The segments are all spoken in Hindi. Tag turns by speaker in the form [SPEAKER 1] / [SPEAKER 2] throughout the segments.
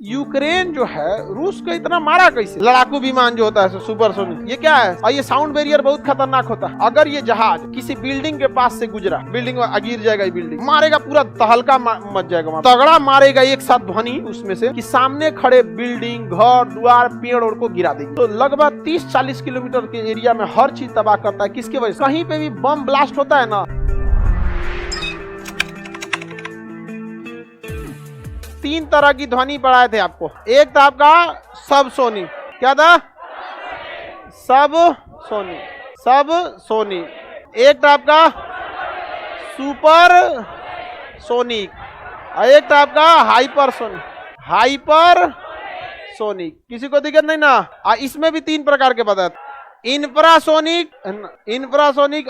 [SPEAKER 1] यूक्रेन जो है रूस को इतना मारा कैसे? लड़ाकू विमान जो होता है सुपरसोनिक, ये क्या है? और ये साउंड बैरियर बहुत खतरनाक होता है। अगर ये जहाज किसी बिल्डिंग के पास से गुजरा, बिल्डिंग गिर जाएगा, ये बिल्डिंग मारेगा, पूरा तहलका मच जाएगा, तगड़ा मारेगा एक साथ ध्वनि उसमें से कि सामने खड़े बिल्डिंग, घर द्वार, पेड़ और को गिरा देगी। तो लगभग 30-40 किलोमीटर के एरिया में हर चीज तबाह करता है। किसके वजह से? कहीं पे भी बम ब्लास्ट होता है ना, 3 तरह की ध्वनि पढ़ाए थे आपको। एक था आपका सब सोनिक, क्या था? सब सोनिक। एक था आपका सुपर सोनिक, और एक था आपका हाइपर सोनिक। किसी को दिक्कत नहीं ना? इसमें भी 3 प्रकार के बताते, इंफ्रासोनिक,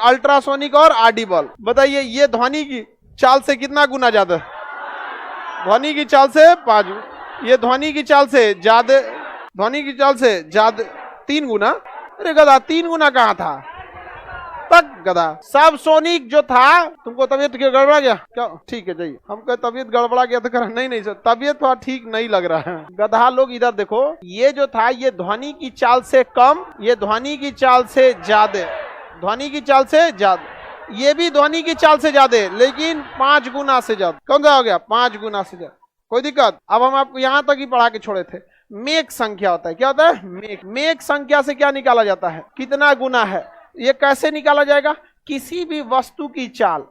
[SPEAKER 1] अल्ट्रासोनिक और ऑडिबल। बताइए ये ध्वनि की चाल से कितना गुना ज्यादा? ध्वनि की चाल से 5। ये ध्वनि की चाल से ज्यादा, 3 गुना। अरे गधा, 3 गुना कहाँ था? तक गधा। सब सोनिक जो था, तुमको तबीयत गड़बड़ा गया क्या? ठीक है जाइए। हमको तबीयत गड़बड़ा गया तो कह नहीं सर, तबीयत थोड़ा ठीक नहीं लग रहा है। गधा लोग इधर देखो, ये जो था ये ध्वनि की चाल से कम, ये ध्वनि की चाल से ज्यादा, ये भी ध्वनि की चाल से ज्यादा, लेकिन 5 गुना से ज्यादा। कौन सा हो गया? 5 गुना से ज्यादा। कोई दिक्कत? अब हम आपको यहाँ तक ही पढ़ा के छोड़े थे। मेक संख्या होता है, क्या होता है? मेक संख्या से क्या निकाला जाता है? कितना गुना है। ये कैसे निकाला जाएगा? किसी भी वस्तु की चाल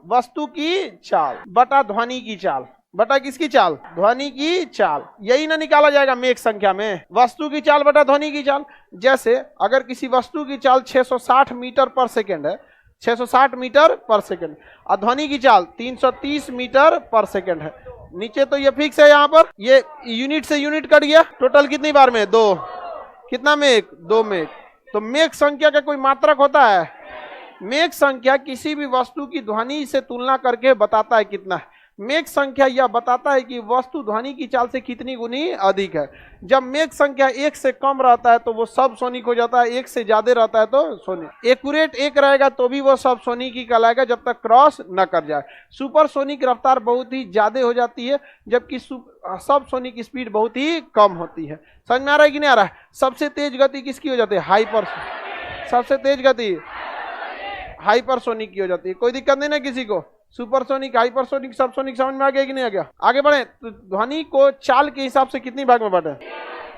[SPEAKER 1] बटा ध्वनि की चाल, बटा किसकी चाल? ध्वनि की चाल। यही ना निकाला जाएगा मेक संख्या में, वस्तु की चाल बटा ध्वनि की चाल। जैसे अगर किसी वस्तु की चाल 660 मीटर पर सेकेंड है, 660 मीटर पर सेकेंड, और ध्वनि की चाल 330 मीटर पर सेकेंड है। नीचे तो ये फिक्स है, यहाँ पर ये यूनिट से यूनिट कट गया। टोटल कितनी बार में? 2। कितना मेक? 2 मेक। तो मेक संख्या का कोई मात्रक होता है? मेक संख्या किसी भी वस्तु की ध्वनि से तुलना करके बताता है कितना है। मेक संख्या यह बताता है कि वस्तु ध्वनि की चाल से कितनी गुनी अधिक है। जब मेक संख्या 1 से कम रहता है तो वो सब सोनिक हो जाता है, 1 से ज्यादा रहता है तो सोनिक। एक्यूरेट 1 रहेगा तो भी वो सब सोनिक ही कहलाएगा जब तक क्रॉस न कर जाए। सुपर सोनिक रफ्तार बहुत ही ज्यादा हो जाती है, जबकि सब सोनिक स्पीड बहुत ही कम होती है। समझ में आ रहा है कि नहीं आ रहा है? सबसे तेज गति किसकी हो जाती है? सबसे तेज गति हाइपरसोनिक की हो जाती है। कोई दिक्कत नहीं ना किसी को? सुपरसोनिक, हाइपरसोनिक, सबसोनिक समझ में आ गया कि नहीं आ गया? आगे बढ़े तो ध्वनि को चाल के हिसाब से कितनी भाग में बांटे?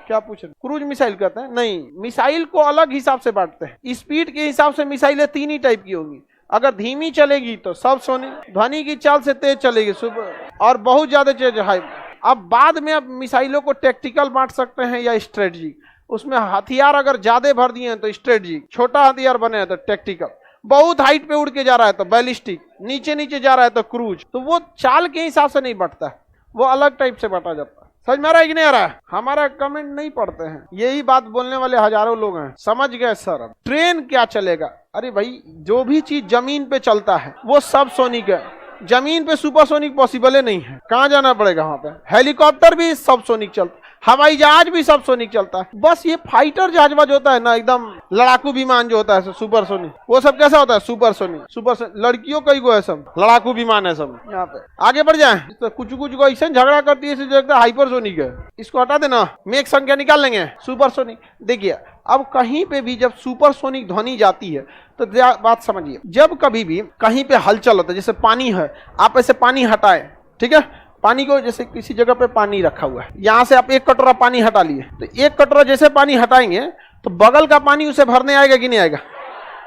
[SPEAKER 1] क्या पूछ रहे? क्रूज मिसाइल कहते हैं? नहीं, मिसाइल को अलग हिसाब से बांटते हैं। स्पीड के हिसाब से मिसाइलें 3 ही टाइप की होगी। अगर धीमी चलेगी तो सबसोनिक, ध्वनि की चाल से तेज चलेगी सुपर, और बहुत ज्यादा तेज हाई। अब बाद में अब मिसाइलों को टैक्टिकल बांट सकते हैं या स्ट्रेटजिक। उसमें हथियार अगर ज्यादा भर दिए हैं तो स्ट्रेटजिक, छोटा हथियार बने हैं तो टैक्टिकल, बहुत हाइट पे उड़ के जा रहा है तो बैलिस्टिक, नीचे जा रहा है तो क्रूज। तो वो चाल के हिसाब से नहीं बढ़ता है, वो अलग टाइप से बांटा जाता है। समझ में आ रहा है कि नहीं आ रहा है? हमारा कमेंट नहीं पढ़ते हैं, यही बात बोलने वाले हजारों लोग हैं। समझ गए सर? अब ट्रेन क्या चलेगा? अरे भाई जो भी चीज जमीन पे चलता है वो सब सोनिक है। जमीन पे सुपरसोनिक पॉसिबल नहीं है, कहाँ जाना पड़ेगा? वहां पे हेलीकॉप्टर भी सब सोनिक चलता, हवाई जहाज भी सब सोनिक चलता है। बस ये फाइटर जहाज जो होता है ना, एकदम लड़ाकू विमान जो होता है सुपरसोनिक, वो सब कैसा होता है? सुपरसोनिक। लड़कियों का ही वो है, सब लड़ाकू विमान है सब। यहाँ पे आगे बढ़ जाए तो कुछ को ऐसे झगड़ा करती है, हाइपरसोनिक है, इसको हटा देना, मेक संख्या निकाल लेंगे सुपरसोनिक। देखिए अब कहीं पे भी जब सुपरसोनिक ध्वनि जाती है तो बात समझिए, जब कभी भी कहीं पे हलचल होता है, जैसे पानी है, आप ऐसे पानी हटाए, ठीक है, पानी को जैसे किसी जगह पे पानी रखा हुआ है, यहाँ से आप 1 कटोरा पानी हटा लिए, तो 1 कटोरा जैसे पानी हटाएंगे तो बगल का पानी उसे भरने आएगा कि नहीं आएगा?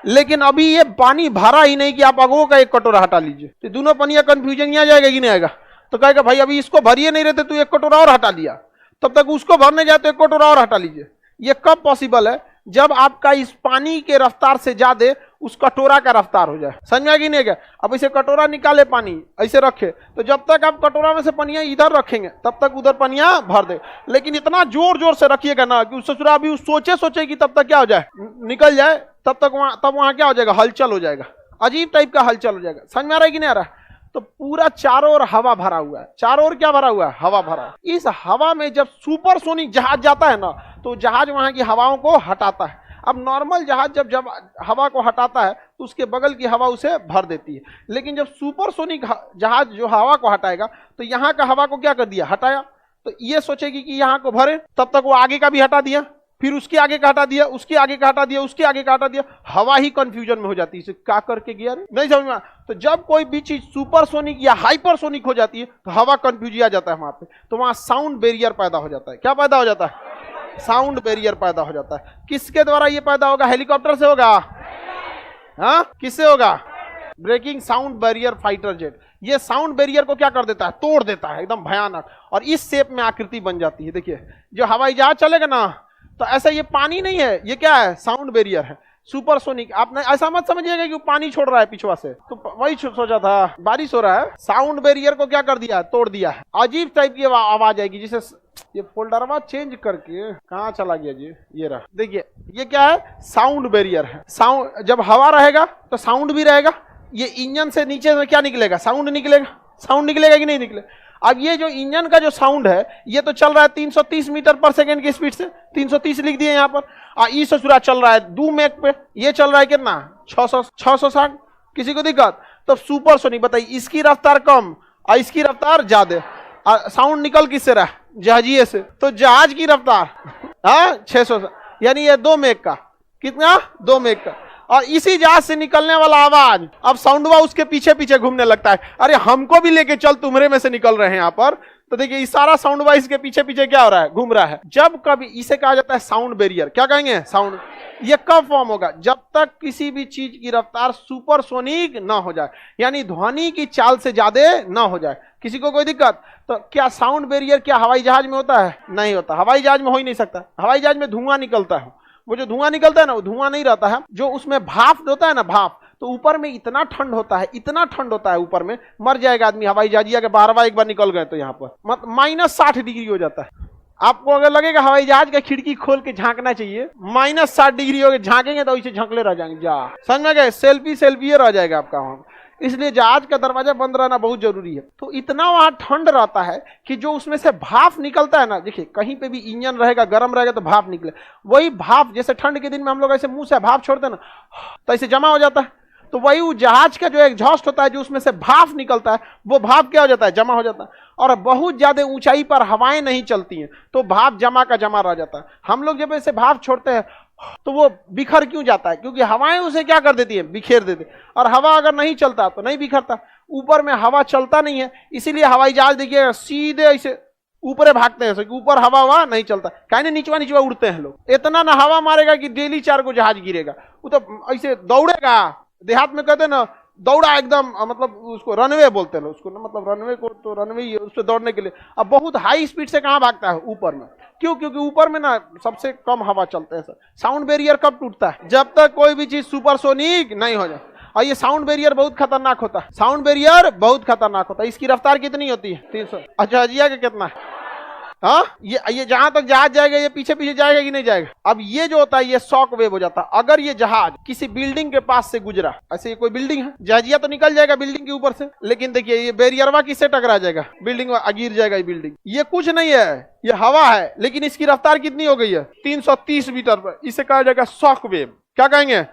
[SPEAKER 1] लेकिन अभी ये पानी भरा ही नहीं कि आप अगो का 1 कटोरा हटा लीजिए, तो दोनों पानी का कंफ्यूजन यहाँ जाएगा कि नहीं आएगा? तो कहेगा भाई अभी इसको भरिए नहीं रहते, तू 1 कटोरा और हटा लिया, तब तक उसको भरने जाए तो 1 कटोरा और हटा लीजिए। ये कब पॉसिबल है? जब आपका इस पानी के रफ्तार से ज्यादा उस कटोरा का रफ्तार हो जाए। समझ में आ गई नहीं क्या? अब इसे कटोरा निकाले, पानी ऐसे रखे, तो जब तक आप कटोरा में से पनिया इधर रखेंगे तब तक उधर पनिया भर दे, लेकिन इतना जोर से रखिएगा ना कि ससुरा अभी सोचे कि तब तक क्या हो जाए, निकल जाए, तब वहां क्या हो जाएगा? हलचल हो जाएगा, अजीब टाइप का हलचल हो जाएगा। समझ में आ रहा है कि नहीं आ रहा है? तो पूरा चारों ओर हवा भरा हुआ है, चारों ओर क्या भरा हुआ है? हवा भरा है। इस हवा में जब सुपरसोनिक जहाज जाता है ना, तो जहाज वहां की हवाओं को हटाता है। अब नॉर्मल जहाज जब हवा को हटाता है तो उसके बगल की हवा उसे भर देती है, लेकिन जब सुपरसोनिक जहाज जो हवा को हटाएगा तो यहाँ का हवा को क्या कर दिया? हटाया। तो तो ये सोचेगी कि यहाँ को भरे, तब तक वो आगे का भी हटा दिया, फिर उसके आगे का हटा दिया, उसके आगे का हटा दिया, उसके आगे का हटा दिया, हवा ही कंफ्यूजन में हो जाती है, इसे क्या करके गया नहीं समझ में। तो जब कोई भी चीज सुपरसोनिक या हाइपरसोनिक हो जाती है तो हवा कंफ्यूज आ जाता है वहां पे, तो वहां साउंड बैरियर पैदा हो जाता है। क्या पैदा हो जाता है? साउंड बैरियर पैदा हो जाता है। किसके द्वारा ये पैदा होगा? हेलीकॉप्टर से होगा? हाँ, किससे होगा? Breaking sound barrier fighter jet. ये साउंड बैरियर को क्या कर देता है? तोड़ देता है, एकदम भयानक, और इस शेप में आकृति बन जाती है। देखिए जो हवाई जहाज चलेगा ना, तो ऐसा ये पानी नहीं है, ये क्या है? साउंड बैरियर है, सुपरसोनिक। आपने ऐसा मत समझिएगा कि वो पानी छोड़ रहा है पिछवा से, तो वही सोचा था बारिश हो रहा है। साउंड बैरियर को क्या कर दिया? तोड़ दिया है। अजीब टाइप की आवाज आएगी, जिसे ये फोल्डरवा चेंज करके कहाँ चला गया जी? ये रहा, देखिए ये क्या है? साउंड बैरियर है। साउंड, जब हवा रहेगा तो साउंड भी रहेगा। ये इंजन से नीचे में क्या निकलेगा? साउंड निकलेगा। साउंड निकलेगा कि नहीं निकलेगा? अब ये जो इंजन का जो साउंड है, ये तो चल रहा है 330 मीटर पर सेकेंड की स्पीड से, 330 लिख दिए यहाँ पर। ई ससुरा चल रहा है 2 मैक पे, ये चल रहा है कितना? 660। किसी को दिक्कत? तो सुपरसोनिक। बताइए, इसकी रफ्तार कम और इसकी रफ्तार ज्यादा, साउंड निकल किससे रहा? जहाजिए से। तो जहाज की रफ्तार 600, यानी ये 2 मैक का। कितना? 2 मैक का। और इसी जहाज से निकलने वाला आवाज अब साउंडवा उसके पीछे पीछे घूमने लगता है। अरे हमको भी लेके चल, तुम्हारे में से निकल रहे हैं यहाँ पर। तो देखिए इस सारा साउंडवा इसके पीछे पीछे क्या हो रहा है? घूम रहा है। जब कभी, इसे कहा जाता है साउंड बैरियर। क्या कहेंगे? साउंड। ये कब फॉर्म होगा? जब तक किसी भी चीज की रफ्तार सुपरसोनिक ना हो जाए, यानी ध्वनि की चाल से ज्यादा ना हो जाए। किसी को कोई दिक्कत? तो क्या साउंड बैरियर क्या हवाई जहाज में होता है? नहीं होता। हवाई जहाज में हो ही नहीं सकता। हवाई जहाज में धुआं निकलता है। वो जो धुआं निकलता है ना, वो धुआं नहीं रहता है। जो उसमें भाप होता है ना, भाप, तो ऊपर में इतना ठंड होता है, इतना ठंड होता है ऊपर में, मर जाएगा आदमी। हवाई जहाजिया के बारवा एक बार निकल गए तो यहाँ पर -60 डिग्री हो जाता है। आपको अगर लगेगा हवाई जहाज का खिड़की खोल के झांकना चाहिए, -60 डिग्री हो गए, झांकेंगे तो इसे झंकले रह जाएंगे। जा समझ में गए? सेल्फी रह जाएगा आपका वहां। इसलिए जहाज का दरवाजा बंद रहना बहुत जरूरी है। तो इतना वहां ठंड रहता है कि जो उसमें से भाप निकलता है ना, देखिए कहीं पे भी इंजन रहेगा, गर्म रहेगा तो भाप निकले। वही भाप, जैसे ठंड के दिन में हम लोग ऐसे मुंह से भाप छोड़ते हैं ना, तो ऐसे जमा हो जाता है। तो वही वो जहाज का जो एग्जॉस्ट होता है, जो उसमें से भाप निकलता है, वो भाप क्या हो जाता है? जमा हो जाता है। और बहुत ज्यादा ऊंचाई पर हवाएं नहीं चलती हैं, तो भाप जमा का जमा रह जाता है। हम लोग जब ऐसे भाप छोड़ते हैं तो वो बिखर क्यों जाता है? क्योंकि हवाएं उसे क्या कर देती है? बिखेर देती है। और हवा अगर नहीं चलता तो नहीं बिखरता। ऊपर में हवा चलता नहीं है, इसीलिए हवाई जहाज देखिए सीधे ऐसे ऊपर भागते हैं, ऊपर हवा वहां नहीं चलता। कहने नीचवा उड़ते हैं लोग। इतना ना हवा मारेगा कि डेली 4 को जहाज गिरेगा। वो तो ऐसे दौड़ेगा। देहात में कहते हैं ना, दौड़ा एकदम, मतलब उसको रनवे बोलते हैं उसको ना, मतलब रनवे को तो रनवे ही है उस पर दौड़ने के लिए। अब बहुत हाई स्पीड से कहाँ भागता है? ऊपर में। क्यों? क्योंकि ऊपर में ना सबसे कम हवा चलते हैं। सर साउंड बैरियर कब टूटता है? जब तक कोई भी चीज सुपरसोनिक नहीं हो जाए। और ये साउंड बैरियर बहुत खतरनाक होता है। साउंड बैरियर बहुत खतरनाक होता है। इसकी रफ्तार कितनी होती है? 300। अच्छा अजिया का कितना है? हाँ, ये जहां तक जहाज जाएगा ये पीछे पीछे जाएगा कि नहीं जाएगा? अब ये जो होता है ये शॉक वेव हो जाता है। अगर ये जहाज किसी बिल्डिंग के पास से गुजरा, ऐसे कोई बिल्डिंग है, जहाजिया तो निकल जाएगा बिल्डिंग के ऊपर से, लेकिन देखिए ये बैरियरवा किससे टकरा जाएगा? बिल्डिंग में गिर जाएगा। ये बिल्डिंग ये कुछ नहीं है, ये हवा है, लेकिन इसकी रफ्तार कितनी हो गई है? 330 मीटर पर। इसे कहा जाएगा शॉक वेव। क्या कहेंगे?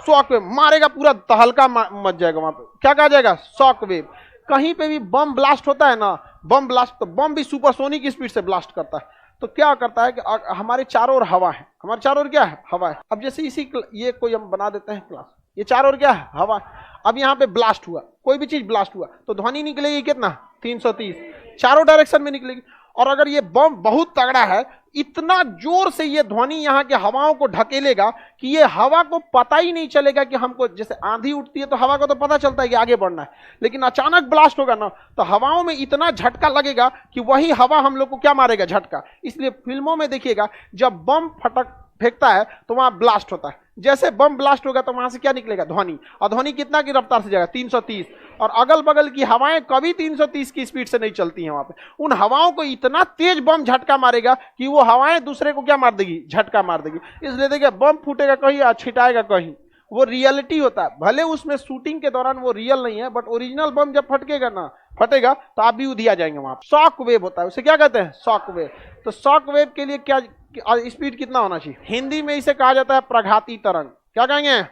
[SPEAKER 1] Shock wave. मारेगा पूरा तहलका मच जाएगा वहां पे। क्या कहा जाएगा? Shock wave. कहीं पे भी बम ब्लास्ट होता है ना, बम ब्लास्ट, तो बम भी सुपरसोनिक स्पीड से ब्लास्ट करता है। तो क्या करता है कि हमारे चारों ओर हवा है। हमारे चारों ओर क्या है? हवा है। अब जैसे ये कोई हम बना देते हैं क्लास, ये चारों ओर क्या है? हवा है। अब यहाँ पे ब्लास्ट हुआ, कोई भी चीज ब्लास्ट हुआ तो ध्वनि निकलेगी कितना? 330, चारों डायरेक्शन में निकलेगी। और अगर ये बम बहुत तगड़ा है, इतना जोर से ये ध्वनि यहाँ के हवाओं को ढकेलेगा कि ये हवा को पता ही नहीं चलेगा कि हमको, जैसे आंधी उठती है तो हवा को तो पता चलता है कि आगे बढ़ना है, लेकिन अचानक ब्लास्ट होगा ना तो हवाओं में इतना झटका लगेगा कि वही हवा हम लोग को क्या मारेगा? झटका। इसलिए फिल्मों में देखिएगा जब बम फटक फेंकता है तो वहां ब्लास्ट होता है। जैसे बम ब्लास्ट होगा तो वहां से क्या निकलेगा? ध्वनि। और ध्वनि कितना की रफ्तार से जाएगा? 330। और अगल बगल की हवाएं कभी 330 की स्पीड से नहीं चलती हैं वहां पे। उन हवाओं को इतना तेज बम झटका मारेगा कि वो हवाएं दूसरे को क्या मार देगी? झटका मार देगी। इसलिए देखिए बम फूटेगा कहीं और छिटाएगा कहीं, वो रियलिटी होता है। भले उसमें शूटिंग के दौरान वो रियल नहीं है, बट ओरिजिनल बम जब फटेगा तो आप भी उधिया जाएंगे वहां। शॉक वेव होता है, उसे क्या कहते हैं? Shock wave. तो शॉक वेव के लिए क्या स्पीड कितना होना चाहिए? हिंदी में इसे कहा जाता है प्रघाती तरंग। क्या कहेंगे?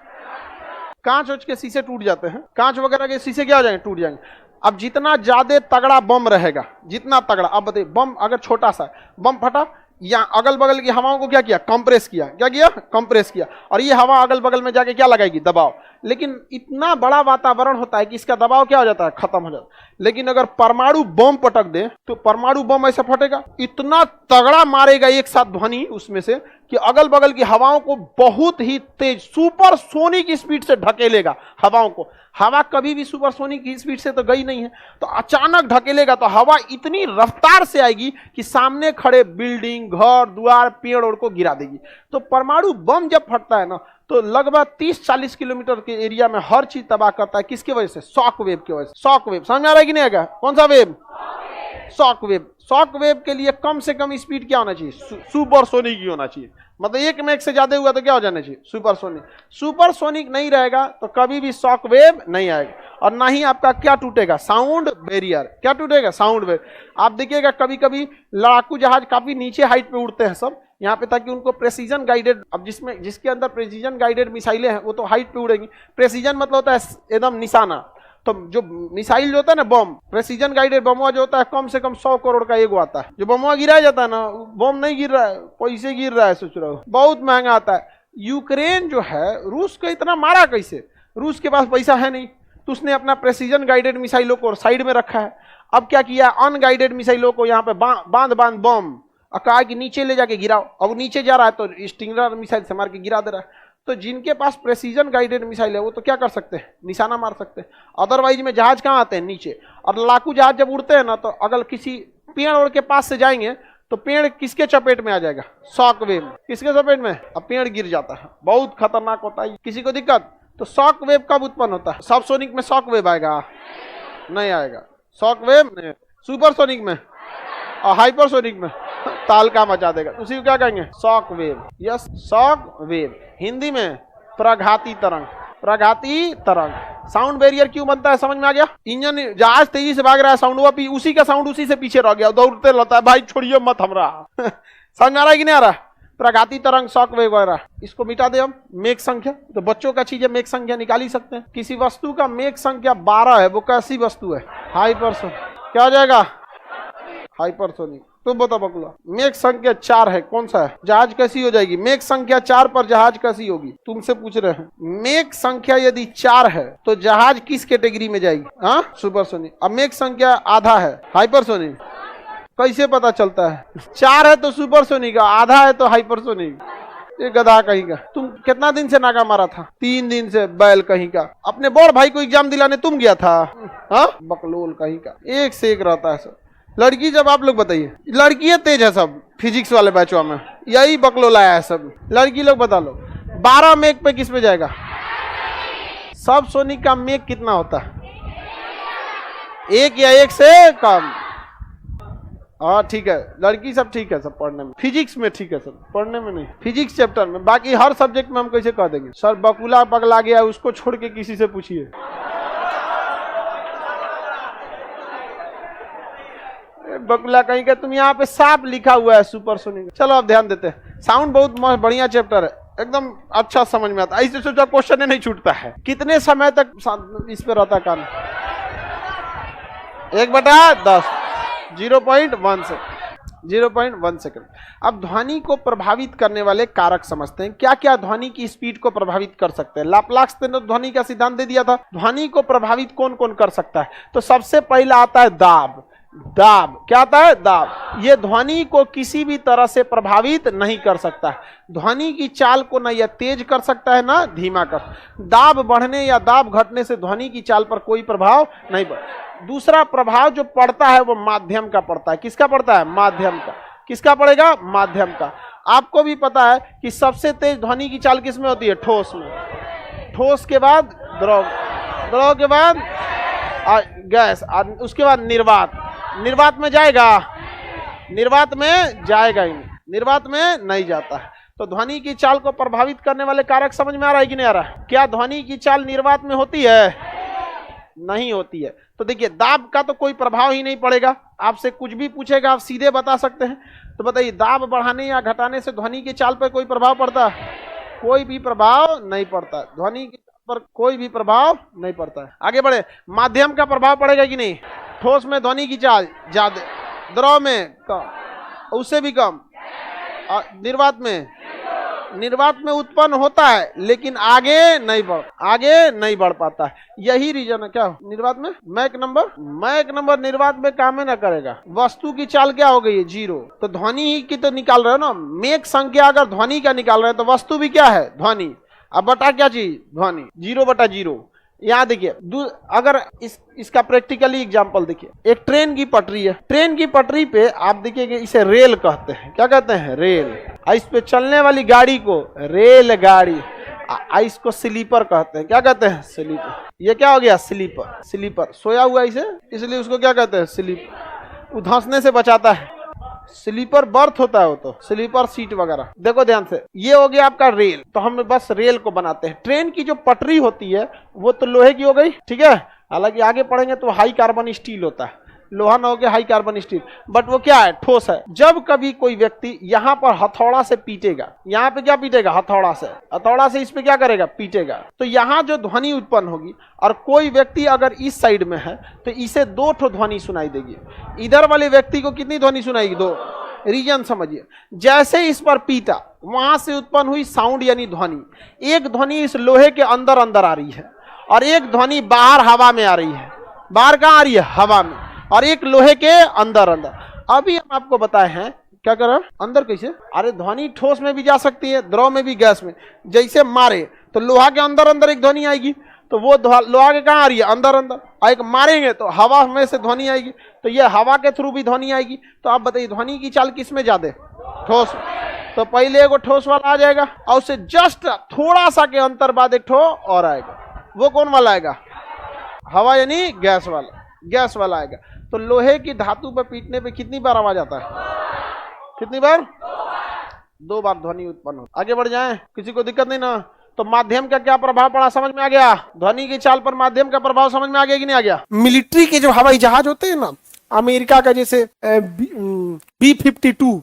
[SPEAKER 1] कांच के शीशे टूट जाते हैं, कांच वगैरह के शीशे क्या हो जाएंगे? टूट जाएंगे। अब जितना ज्यादा तगड़ा बम रहेगा, जितना तगड़ा, अब बताइए बम अगर छोटा सा बम फटा, या अगल बगल की हवाओं को क्या किया, कंप्रेस किया, क्या किया, कंप्रेस किया, और ये हवा अगल बगल में जाके क्या लगाएगी, दबाव। लेकिन इतना बड़ा वातावरण होता है कि इसका दबाव क्या हो जाता है, खत्म हो जाता है। लेकिन अगर परमाणु बम पटक दे तो परमाणु बम ऐसा फटेगा, इतना तगड़ा मारेगा एक साथ ध्वनि उसमें से कि अगल बगल की हवाओं को बहुत ही तेज सुपरसोनिक स्पीड से ढकेलेगा हवाओं को। हवा कभी भी सुपरसोनिक स्पीड से तो गई नहीं है, तो अचानक ढकेलेगा तो हवा इतनी रफ्तार से आएगी कि सामने खड़े बिल्डिंग, घर द्वार, पेड़ और को गिरा देगी। तो परमाणु बम जब फटता है ना तो लगभग 30-40 किलोमीटर के एरिया में हर चीज तबाह करता है। किसकी वजह से, शॉक वेव की वजह से। शॉक वेव समझ आ रहा है कि नहीं आएगा, कौन सा wave, shock wave. Shock wave के लिए कम से कम स्पीड क्या होना चाहिए, सुपरसोनिक ही होना चाहिए। मतलब 1 मैक से ज्यादा हुआ तो क्या हो जाना चाहिए, सुपरसोनिक। सुपरसोनिक नहीं रहेगा तो कभी भी शॉक वेव नहीं आएगा, और ना ही आपका क्या टूटेगा, साउंड बैरियर। क्या टूटेगा, साउंड वेव। आप देखिएगा कभी कभी लड़ाकू जहाज काफी नीचे हाइट पे उड़ते हैं सब यहाँ पे, ताकि उनको प्रेसिजन गाइडेड, अब जिसके अंदर प्रेसिजन गाइडेड मिसाइलें हैं वो तो हाइट पे उड़ेंगी। प्रेसिजन मतलब होता है एकदम निशाना। तो जो मिसाइल जो होता है ना, बम, प्रेसिजन गाइडेड बम जो होता है, कम से कम 100 करोड़ का एगो आता है। जो बम गिराया जाता है ना, बम नहीं गिर रहा है, पैसे गिर रहा है, सोच रहा हो, बहुत महंगा आता है। यूक्रेन जो है रूस को इतना मारा कैसे, रूस के पास पैसा है नहीं, तो उसने अपना प्रेसिजन गाइडेड मिसाइलों को साइड में रखा है। अब क्या किया, अनगाइडेड मिसाइलों को यहाँ पे बांध बम कहा कि नीचे ले जाके गिराओ। अब नीचे जा रहा है तो स्टिंगर मिसाइल से मार के गिरा दे रहा है। तो जिनके पास प्रेसिजन गाइडेड मिसाइल है वो तो क्या कर सकते हैं, निशाना मार सकते हैं। अदरवाइज में जहाज कहाँ आते हैं, नीचे। और लड़ाकू जहाज जब उड़ते हैं ना, तो अगर किसी पेड़ ओड़ के पास से जाएंगे तो पेड़ किसके चपेट में आ जाएगा, शॉक वेव। किसके चपेट में, अब पेड़ गिर जाता है, बहुत खतरनाक होता है। किसी को दिक्कत, तो शॉक वेव कब उत्पन्न होता है, सबसोनिक में शॉक वेव आएगा, नहीं आएगा शॉक वेव नहीं। सुपरसोनिक में और हाइपरसोनिक में तालका मचा देगा, उसी को क्या कहेंगे, shock wave. Yes, shock wave. Hindi में प्रघाती तरंग, प्रघाती तरंग। साउंड बैरियर क्यों बनता है, समझ में आ गया। इंजन, जहाज तेजी से भाग रहा है, साउंड हुआ, उसी का साउंड उसी से पीछे रह गया, दौड़ते रहता है, भाई छोड़िए मत हमरा। समझ में आ रहा है कि नहीं आ रहा, प्रघाती तरंग, शॉक वेव वगैरह। इसको मिटा दे हम, मेक संख्या, तो बच्चों का चीज है, मेक संख्या निकाल ही सकते हैं। किसी वस्तु का मेक संख्या 12 है, वो कैसी वस्तु है, हाइपरसोनिक। क्या हो जाएगा, हाइपरसोनिक। तो बता बकुला, मेक संख्या 4 है, कौन सा है, जहाज कैसी हो जाएगी, मेक संख्या 4 पर जहाज कैसी होगी, तुमसे पूछ रहे हैं। मेक संख्या यदि 4 है तो जहाज किस कैटेगरी में जाएगी, हाँ, सुपरसोनिक। अब मेक संख्या आधा है, हाइपरसोनिक। कैसे पता चलता है, 4 है तो सुपरसोनिक, आधा है तो हाइपरसोनिक। ये गधा कहीं का, तुम कितना दिन से नागा मारा था, 3 दिन से, बैल कहीं का। अपने बड़ भाई को एग्जाम दिलाने तुम गया था, हाँ, बकलोल कहीं का, एक से एक रहता है सब। लड़की जब आप लोग बताइए, लड़कियां तेज है सब, फिजिक्स वाले बैचों में यही बकलोल आया है सब। लड़की लोग बता लो 12 मेक पे किस पे जाएगा, सब सोनिक का मेक कितना होता है, 1 या 1 से कम। हाँ ठीक है, लड़की सब ठीक है सब पढ़ने में, फिजिक्स में ठीक है सब पढ़ने में नहीं, फिजिक्स चैप्टर में। बाकी हर सब्जेक्ट में हम कैसे कह देंगे, सर बकुला पगला गया, उसको छोड़ के किसी से पूछिए। बकुला कहीं का, तुम यहाँ पे साफ लिखा हुआ है सुपरसोनिक। चलो अब ध्यान देते हैं, साउंड बहुत बढ़िया चैप्टर है, एकदम अच्छा समझ में आता है। ऐसे सोचा क्वेश्चन नहीं छूटता है। कितने समय तक इस पे रहता कान, 1/10, 0.1 सेकंड, 0.1 सेकंड। अब ध्वनि को प्रभावित करने वाले कारक समझते हैं, क्या क्या ध्वनि की स्पीड को प्रभावित कर सकते हैं। लाप्लास ने ध्वनि का सिद्धांत दे दिया था, ध्वनि को प्रभावित कौन कौन कर सकता है। तो सबसे पहला आता है दाब। दाब क्या आता है, दाब। ये ध्वनि को किसी भी तरह से प्रभावित नहीं कर सकता है। ध्वनि की चाल को ना यह तेज कर सकता है ना धीमा कर। दाब बढ़ने या दाब घटने से ध्वनि की चाल पर कोई प्रभाव नहीं पड़ता। दूसरा प्रभाव जो पड़ता है वो माध्यम का पड़ता है। किसका पड़ता है, माध्यम का। किसका पड़ेगा, माध्यम का। आपको भी पता है कि सबसे तेज ध्वनि की चाल किस में होती है, ठोस में। ठोस के बाद द्रव, द्रव के बाद गैस, उसके बाद निर्वात। निर्वात में जाएगा, निर्वात में जाएगा ही नहीं, निर्वात में नहीं जाता है। तो ध्वनि की चाल को प्रभावित करने वाले कारक समझ में आ रहा है कि नहीं आ रहा है। क्या ध्वनि की चाल निर्वात में होती है, नहीं होती है। तो देखिए दाब का तो कोई प्रभाव ही नहीं पड़ेगा। आपसे कुछ भी पूछेगा आप सीधे बता सकते हैं। तो बताइए दाब बढ़ाने या घटाने से ध्वनि की चाल पर कोई प्रभाव पड़ता है, कोई भी प्रभाव नहीं पड़ता। ध्वनि पर कोई भी प्रभाव नहीं पड़ता है। आगे बढ़े, माध्यम का प्रभाव पड़ेगा कि नहीं? ठोस में ध्वनि की चाल ज्यादा, द्रव में कम, उससे भी कम, निर्वात में उत्पन्न होता है लेकिन आगे नहीं बढ़ पाता है। यही रीजन है। क्या निर्वात में मैक नंबर निर्वात में काम ना करेगा। वस्तु की चाल क्या हो गई है? 0। तो ध्वनि ही की तो निकाल रहे हो ना, मेक संख्या अगर ध्वनि का निकाल रहे हैं तो वस्तु भी क्या है? ध्वनि। अब बटा क्या चीज? ध्वनि। 0/0। यहाँ देखिए, अगर इसका प्रैक्टिकली एग्जांपल देखिए, एक ट्रेन की पटरी है, ट्रेन की पटरी पे आप देखिए इसे रेल कहते हैं। क्या कहते हैं? रेल। इस पे चलने वाली गाड़ी को रेलगाड़ी, इसको स्लीपर कहते हैं। क्या कहते हैं? स्लीपर। ये क्या हो गया? स्लीपर सोया हुआ इसे, इसलिए उसको क्या कहते हैं? स्लीपर। वो धंसने से बचाता है। स्लीपर बर्थ होता है वो, तो स्लीपर सीट वगैरह। देखो ध्यान से, ये हो गया आपका रेल। तो हम बस रेल को बनाते हैं। ट्रेन की जो पटरी होती है वो तो लोहे की हो गई, ठीक है। हालांकि आगे पढ़ेंगे तो हाई कार्बन स्टील होता है, लोहा ना हो गया हाई कार्बन स्टील, बट वो क्या है? ठोस है। जब कभी कोई व्यक्ति यहाँ पर हथौड़ा से पीटेगा, यहाँ पे क्या पीटेगा? हथौड़ा से इस पे क्या करेगा? पीटेगा। तो यहाँ जो ध्वनि उत्पन्न होगी, और कोई व्यक्ति अगर इस साइड में है तो इसे 2 ठो ध्वनि सुनाई देगी। इधर वाले व्यक्ति को कितनी ध्वनि सुनाएगी? 2। रीजन समझिए, जैसे इस पर पीटा, वहां से उत्पन्न हुई साउंड यानी ध्वनि। एक ध्वनि इस लोहे के अंदर आ रही है और एक ध्वनि बाहर हवा में आ रही है। बाहर कहाँ आ रही है? हवा में। और एक लोहे के अंदर। अभी हम आपको बताए हैं क्या कर रहा है? अंदर कैसे? अरे ध्वनि ठोस में भी जा सकती है, द्रव में भी, गैस में। जैसे मारे तो लोहा के अंदर एक ध्वनि आएगी, तो वो लोहा के कहाँ आ रही है? अंदर। और एक मारेंगे तो हवा में से ध्वनि आएगी, तो ये हवा के थ्रू भी ध्वनि आएगी। तो आप बताइए ध्वनि की चाल किस में ज्यादा? ठोस। तो पहले एक ठोस वाला आ जाएगा और उससे जस्ट थोड़ा सा के अंतर बाद एक ठो और आएगा। वो कौन वाला आएगा? हवा यानी गैस वाला आएगा। तो लोहे की धातु पर पीटने पे कितनी बार आवाज आता है? कितनी बार? 2 बार ध्वनि उत्पन्न हो। आगे बढ़ जाएं, किसी को दिक्कत नहीं ना? तो माध्यम का क्या प्रभाव पड़ा समझ में आ गया? ध्वनि की चाल पर माध्यम का प्रभाव समझ में आ गया कि नहीं आ गया? मिलिट्री के जो हवाई जहाज होते हैं ना, अमेरिका का जैसे B-52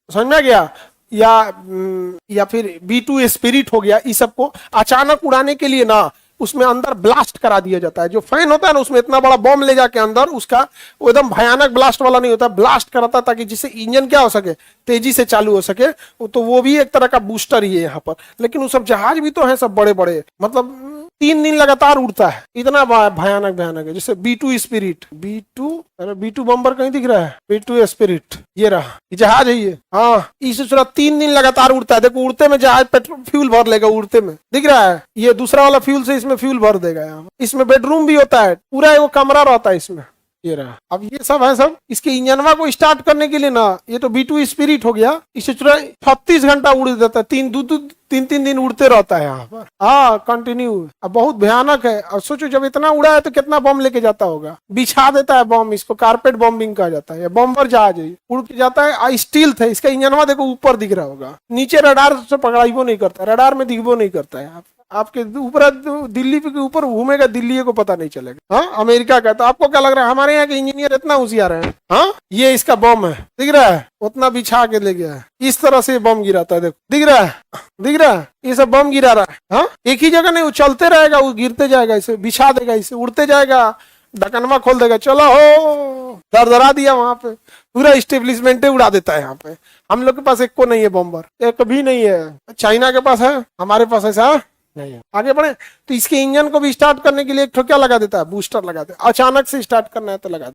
[SPEAKER 1] समझ में आ गया, या फिर B-2 स्पिरिट हो गया, इस सबको अचानक उड़ाने के लिए ना उसमें अंदर ब्लास्ट करा दिया जाता है। जो फैन होता है ना, उसमें इतना बड़ा बॉम्ब ले जाके अंदर उसका, वो एकदम भयानक ब्लास्ट वाला नहीं होता, ब्लास्ट कराता ताकि जिससे इंजन क्या हो सके? तेजी से चालू हो सके। तो वो भी एक तरह का बूस्टर ही है यहाँ पर। लेकिन वो सब जहाज भी तो है सब बड़े बड़े, मतलब 3 दिन लगातार उड़ता है, इतना भयानक है। जैसे B-2 स्पिरिट, B-2 बम्बर कहीं दिख रहा है? B-2 स्पिरिट ये रहा, ये जहाज है ये। हाँ, इस 3 दिन लगातार उड़ता है। देखो उड़ते में जहाज पेट्रोल फ्यूल भर लेगा, उड़ते में दिख रहा है। ये दूसरा वाला फ्यूल से इसमें फ्यूल भर देगा। यहाँ इसमें बेडरूम भी होता है, पूरा एक कमरा रहता है इसमें। ये रहा। अब ये सब है सब इसके इंजनवा को स्टार्ट करने के लिए ना, ये तो B-2 स्पिरिट हो गया, इसे 36 घंटा उड़ देता है, 3 दिन उड़ते रहता है यहाँ पर। हाँ, कंटिन्यू। अब बहुत भयानक है। और सोचो जब इतना उड़ा है तो कितना बम लेके जाता होगा? बिछा देता है बम, इसको कारपेट बॉम्बिंग कहा जाता है। बम्बर जहाज है, उड़ के जाता है। स्टील थे, इसका इंजनवा देखो ऊपर दिख रहा होगा, नीचे रडार से पकड़ाइबो नहीं करता, रडार में दिखबो नहीं करता है। आपके ऊपर दिल्ली के ऊपर घूमेगा, दिल्ली को पता नहीं चलेगा। हाँ, अमेरिका का। तो आपको क्या लग रहा है हमारे यहाँ के इंजीनियर इतना होशियार है? हाँ, ये इसका बम है, दिख रहा है, उतना बिछा के ले गया है। इस तरह से बम गिराता है, देखो दिख रहा है, ये सब बम गिरा रहा है। हाँ, एक ही जगह नहीं, वो चलते रहेगा, वो गिरते जाएगा, इसे बिछा देगा, इसे उड़ते जाएगा, ढकनवा खोल देगा, चलो हो, दरदरा दिया वहां पे, पूरा स्टेब्लिशमेंट उड़ा देता है। यहाँ पे हम लोग के पास एक को नहीं है बम्बर, एक भी नहीं है। चाइना के पास है, हमारे पास ऐसा नहीं है। आगे बढ़े तो इसके इंजन को भी स्टार्ट करने के लिए एक ठो क्या लगा देता है? बूस्टर लगा देता है। अचानक से स्टार्ट करना है तो लगा